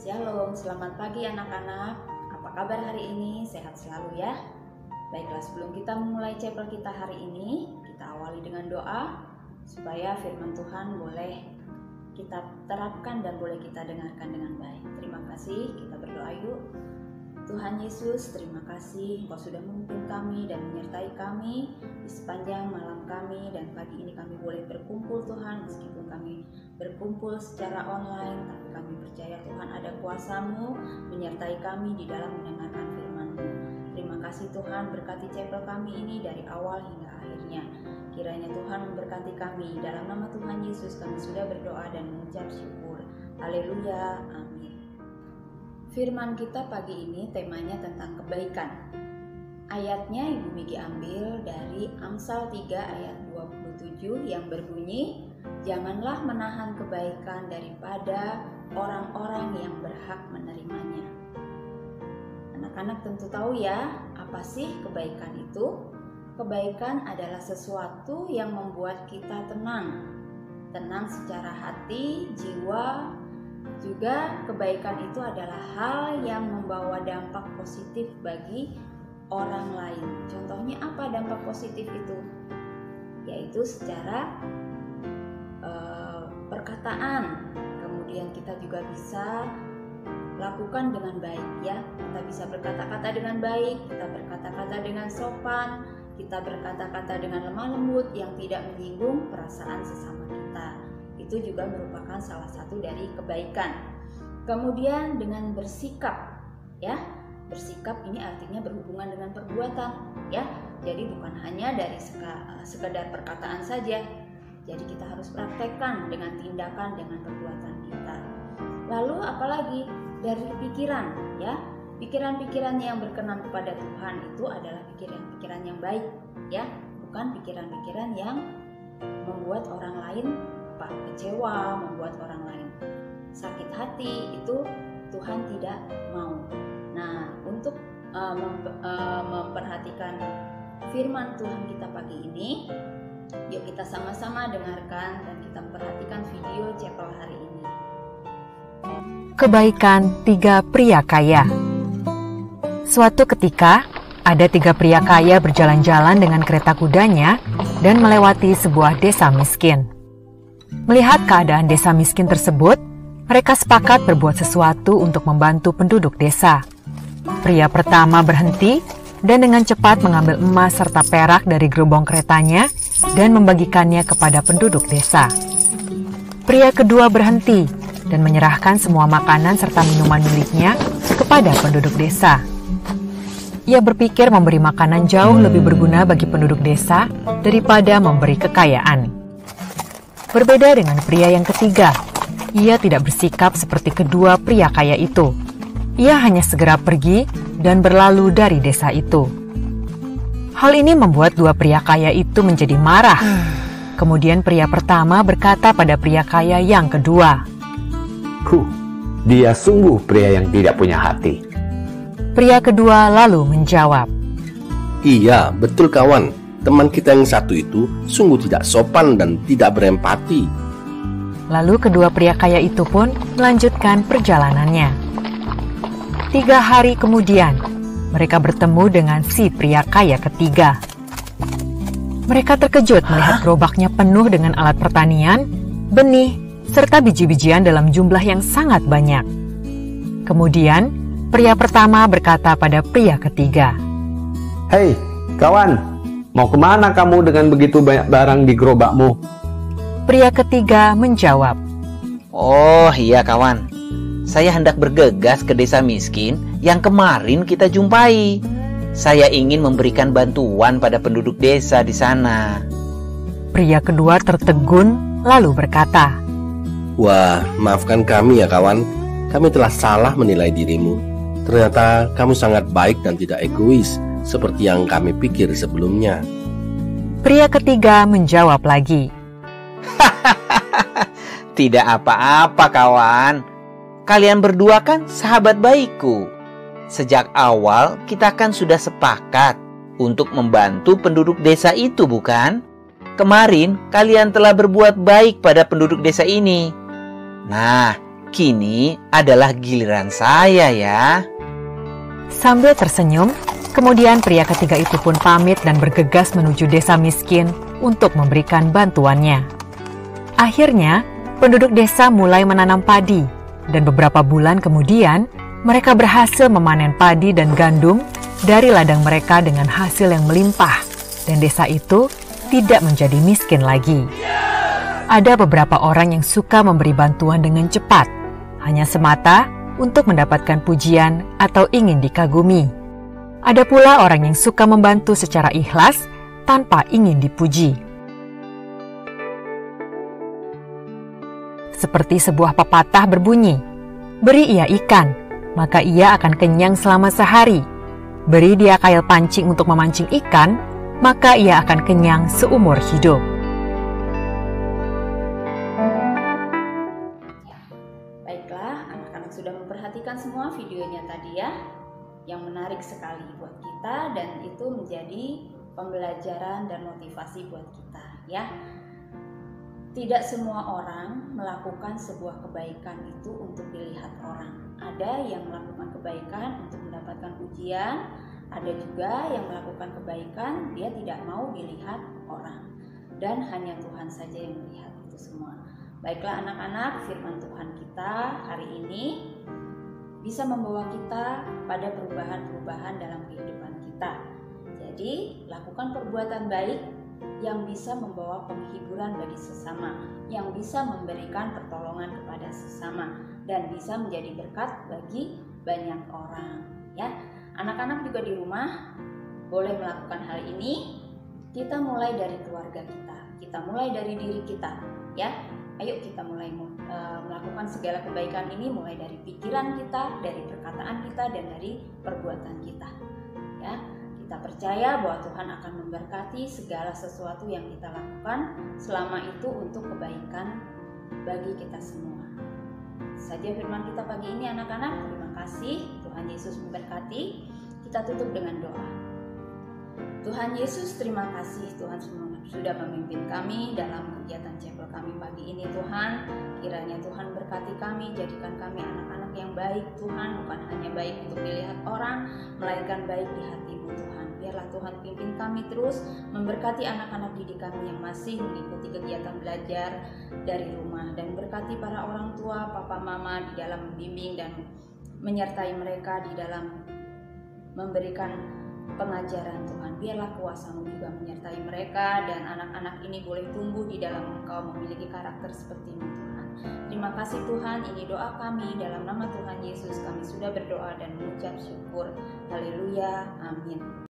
Shalom, selamat pagi anak-anak. Apa kabar hari ini? Sehat selalu ya? Baiklah, sebelum kita memulai chapel kita hari ini, kita awali dengan doa supaya firman Tuhan boleh kita terapkan dan boleh kita dengarkan dengan baik. Terima kasih, kita berdoa yuk. Tuhan Yesus, terima kasih Engkau sudah memimpin kami dan menyertai kami di sepanjang malam kami, dan pagi ini kami boleh berkumpul Tuhan, meskipun kami berkumpul secara online, tapi kami percaya Tuhan ada kuasa-Mu menyertai kami di dalam mendengarkan firman-Mu. Terima kasih Tuhan, berkati chapel kami ini dari awal hingga akhirnya. Kiranya Tuhan memberkati kami. Dalam nama Tuhan Yesus kami sudah berdoa dan mengucap syukur. Haleluya, amin. Firman kita pagi ini temanya tentang kebaikan. Ayatnya Ibu Migi ambil dari Amsal 3 ayat 27 yang berbunyi, "Janganlah menahan kebaikan daripada orang-orang yang berhak menerimanya." Anak-anak tentu tahu ya, apa sih kebaikan itu? Kebaikan adalah sesuatu yang membuat kita tenang. Tenang secara hati, jiwa. Juga kebaikan itu adalah hal yang membawa dampak positif bagi orang lain. Contohnya apa dampak positif itu? Yaitu secara perkataan. Kemudian kita juga bisa lakukan dengan baik ya. Kita bisa berkata-kata dengan baik, kita berkata-kata dengan sopan, kita berkata-kata dengan lemah lembut yang tidak menyinggung perasaan sesama kita. Itu juga merupakan salah satu dari kebaikan. Kemudian dengan bersikap ya. Bersikap ini artinya berhubungan dengan perbuatan ya. Jadi bukan hanya dari sekedar perkataan saja. Jadi kita harus praktekkan dengan tindakan, dengan perbuatan kita. Lalu apalagi dari pikiran ya. Pikiran-pikiran yang berkenan kepada Tuhan itu adalah pikiran-pikiran yang baik ya. Bukan pikiran-pikiran yang membuat orang lain kecewa, membuat orang lain sakit hati, itu Tuhan tidak mau. Nah, untuk memperhatikan firman Tuhan kita pagi ini, yuk kita sama-sama dengarkan dan kita perhatikan video chapel hari ini. Kebaikan 3 pria kaya. Suatu ketika, ada 3 pria kaya berjalan-jalan dengan kereta kudanya dan melewati sebuah desa miskin. Melihat keadaan desa miskin tersebut, mereka sepakat berbuat sesuatu untuk membantu penduduk desa. Pria pertama berhenti dan dengan cepat mengambil emas serta perak dari gerbong keretanya dan membagikannya kepada penduduk desa. Pria kedua berhenti dan menyerahkan semua makanan serta minuman miliknya kepada penduduk desa. Ia berpikir memberi makanan jauh lebih berguna bagi penduduk desa daripada memberi kekayaan. Berbeda dengan pria yang ketiga, ia tidak bersikap seperti kedua pria kaya itu. Ia hanya segera pergi dan berlalu dari desa itu. Hal ini membuat 2 pria kaya itu menjadi marah. Kemudian pria pertama berkata pada pria kaya yang kedua, Dia sungguh pria yang tidak punya hati." Pria kedua lalu menjawab, "Iya, betul kawan. Teman kita yang satu itu sungguh tidak sopan dan tidak berempati." Lalu kedua pria kaya itu pun melanjutkan perjalanannya. 3 hari kemudian, mereka bertemu dengan si pria kaya ketiga. Mereka terkejut melihat gerobaknya penuh dengan alat pertanian, benih, serta biji-bijian dalam jumlah yang sangat banyak. Kemudian, pria pertama berkata pada pria ketiga, "Hei, kawan, mau kemana kamu dengan begitu banyak barang di gerobakmu?" Pria ketiga menjawab, "Oh iya kawan, saya hendak bergegas ke desa miskin yang kemarin kita jumpai. Saya ingin memberikan bantuan pada penduduk desa di sana." Pria kedua tertegun lalu berkata, "Wah, maafkan kami ya kawan. Kami telah salah menilai dirimu. Ternyata kamu sangat baik dan tidak egois seperti yang kami pikir sebelumnya." Pria ketiga menjawab lagi, "Tidak apa-apa kawan. Kalian berdua kan sahabat baikku. Sejak awal kita kan sudah sepakat untuk membantu penduduk desa itu, bukan? Kemarin kalian telah berbuat baik pada penduduk desa ini. Nah, kini adalah giliran saya ya. Sambil tersenyum, kemudian pria ketiga itu pun pamit dan bergegas menuju desa miskin untuk memberikan bantuannya. Akhirnya, penduduk desa mulai menanam padi, dan beberapa bulan kemudian, mereka berhasil memanen padi dan gandum dari ladang mereka dengan hasil yang melimpah, dan desa itu tidak menjadi miskin lagi. Ada beberapa orang yang suka memberi bantuan dengan cepat, hanya semata untuk mendapatkan pujian atau ingin dikagumi. Ada pula orang yang suka membantu secara ikhlas tanpa ingin dipuji. Seperti sebuah pepatah berbunyi, "Beri ia ikan, maka ia akan kenyang selama sehari. Beri dia kail pancing untuk memancing ikan, maka ia akan kenyang seumur hidup." Baiklah, anak-anak sudah memperhatikan semua videonya tadi ya, yang menarik sekali buat kita dan itu menjadi pembelajaran dan motivasi buat kita ya. Tidak semua orang melakukan sebuah kebaikan itu untuk dilihat orang. Ada yang melakukan kebaikan untuk mendapatkan pujian, ada juga yang melakukan kebaikan dia tidak mau dilihat orang. Dan hanya Tuhan saja yang melihat itu semua. Baiklah anak-anak, firman Tuhan kita hari ini bisa membawa kita pada perubahan-perubahan dalam kehidupan kita. Jadi, lakukan perbuatan baik yang bisa membawa penghiburan bagi sesama, yang bisa memberikan pertolongan kepada sesama, dan bisa menjadi berkat bagi banyak orang. Ya, anak-anak juga di rumah boleh melakukan hal ini. Kita mulai dari keluarga kita mulai dari diri kita, ya. Ayo kita mulai melakukan segala kebaikan ini mulai dari pikiran kita, dari perkataan kita, dan dari perbuatan kita. Ya, kita percaya bahwa Tuhan akan memberkati segala sesuatu yang kita lakukan selama itu untuk kebaikan bagi kita semua. Saja firman kita pagi ini anak-anak, terima kasih. Tuhan Yesus memberkati. Kita tutup dengan doa. Tuhan Yesus, terima kasih Tuhan sudah memimpin kami dalam kegiatan chapel kami pagi ini Tuhan. Kiranya Tuhan berkati kami, jadikan kami anak-anak yang baik Tuhan, bukan hanya baik untuk dilihat orang, melainkan baik di hati-Mu Tuhan. Biarlah Tuhan pimpin kami terus, memberkati anak-anak didik kami yang masih mengikuti kegiatan belajar dari rumah, dan berkati para orang tua, papa mama di dalam membimbing dan menyertai mereka di dalam memberikan pengajaran Tuhan. Biarlah kuasa-Mu juga menyertai mereka dan anak-anak ini boleh tumbuh di dalam Engkau, memiliki karakter seperti-Mu Tuhan. Terima kasih Tuhan, ini doa kami dalam nama Tuhan Yesus. Kami sudah berdoa dan mengucap syukur. Haleluya, amin.